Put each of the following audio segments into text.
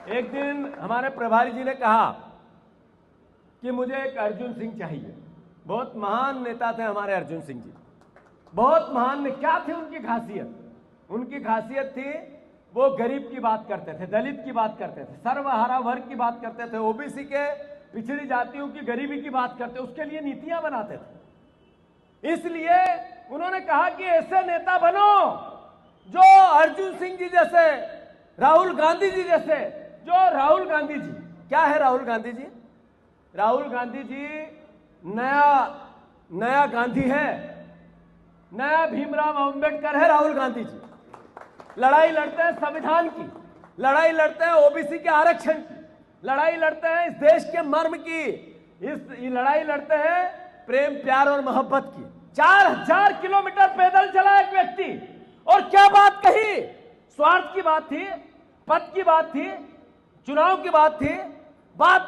एक दिन हमारे प्रभारी जी ने कहा कि मुझे एक अर्जुन सिंह चाहिए। बहुत महान नेता थे हमारे अर्जुन सिंह जी, बहुत महान। क्या थी उनकी खासियत? उनकी खासियत थी वो गरीब की बात करते थे, दलित की बात करते थे, सर्वहारा वर्ग की बात करते थे, ओबीसी के पिछड़ी जातियों की गरीबी की बात करते, उसके लिए नीतियां बनाते थे। इसलिए उन्होंने कहा कि ऐसे नेता बनो जो अर्जुन सिंह जी जैसे, राहुल गांधी जी जैसे। जो राहुल गांधी जी क्या है? राहुल गांधी जी, राहुल गांधी जी नया गांधी है, नया भीमराव अंबेडकर है राहुल गांधी जी। लड़ाई लड़ते हैं संविधान की, लड़ाई लड़ते हैं ओबीसी के आरक्षण की, लड़ाई लड़ते हैं इस देश के मर्म की, इस लड़ाई लड़ते हैं प्रेम प्यार और मोहब्बत की। 4000 किलोमीटर पैदल चला एक व्यक्ति, और क्या बात कही? स्वार्थ की बात थी, पद की बात थी, चुनाव की बात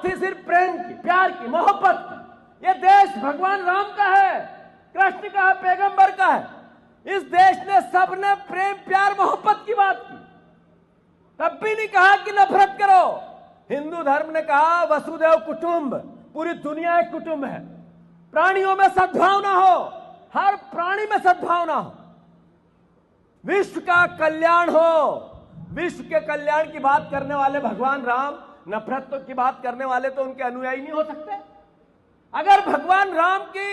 थी सिर्फ प्रेम की, प्यार की, मोहब्बत की। यह देश भगवान राम का है, कृष्ण का है, पैगंबर का है। इस देश ने सबने प्रेम प्यार मोहब्बत की बात की, तब भी नहीं कहा कि नफरत करो। हिंदू धर्म ने कहा वसुदेव कुटुंब, पूरी दुनिया एक कुटुंब है, प्राणियों में सद्भावना हो, हर प्राणी में सद्भावना हो, विश्व का कल्याण हो। विश्व के कल्याण की बात करने वाले भगवान राम, नफरत की बात करने वाले तो उनके अनुयायी नहीं हो सकते। अगर भगवान राम की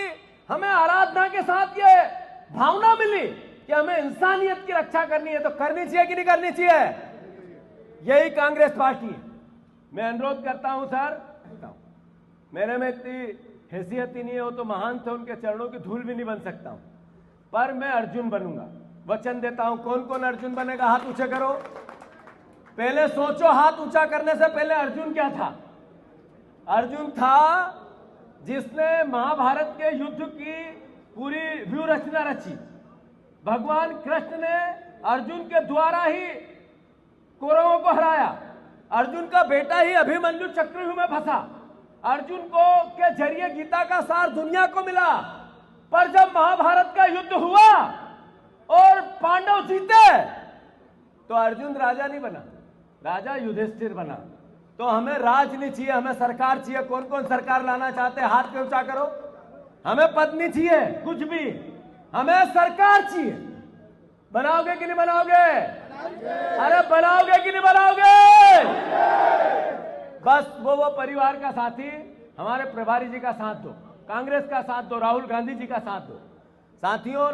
हमें आराधना के साथ ये भावना मिली कि हमें इंसानियत की रक्षा करनी है, तो करनी चाहिए कि नहीं करनी चाहिए? यही कांग्रेस पार्टी है। मैं अनुरोध करता हूं सर, मेरे में इतनी हैसियत ही नहीं है, वो तो महान थे, उनके चरणों की धूल भी नहीं बन सकता हूं, पर मैं अर्जुन बनूंगा, वचन देता हूं। कौन कौन अर्जुन बनेगा? हाथ ऊंचे करो। पहले सोचो, हाथ ऊंचा करने से पहले अर्जुन क्या था? अर्जुन था जिसने महाभारत के युद्ध की पूरी व्यूह रचना रची। भगवान कृष्ण ने अर्जुन के द्वारा ही कौरवों को हराया। अर्जुन का बेटा ही अभिमन्यु चक्रव्यूह में फंसा। अर्जुन को के जरिए गीता का सार दुनिया को मिला। पर जब महाभारत का युद्ध हुआ और पांडव जीते, तो अर्जुन राजा नहीं बना, राजा युधिष्ठिर बना। तो हमें राज नहीं चाहिए, हमें सरकार चाहिए। कौन कौन सरकार लाना चाहते हैं? हाथ पे ऊंचा करो। हमें पद नहीं चाहिए कुछ भी, हमें सरकार चाहिए। बनाओगे कि नहीं बनाओगे? अरे बनाओगे कि नहीं बनाओगे? बस वो परिवार का साथी, हमारे प्रभारी जी का साथ दो, कांग्रेस का साथ दो, राहुल गांधी जी का साथ दो। साथियों,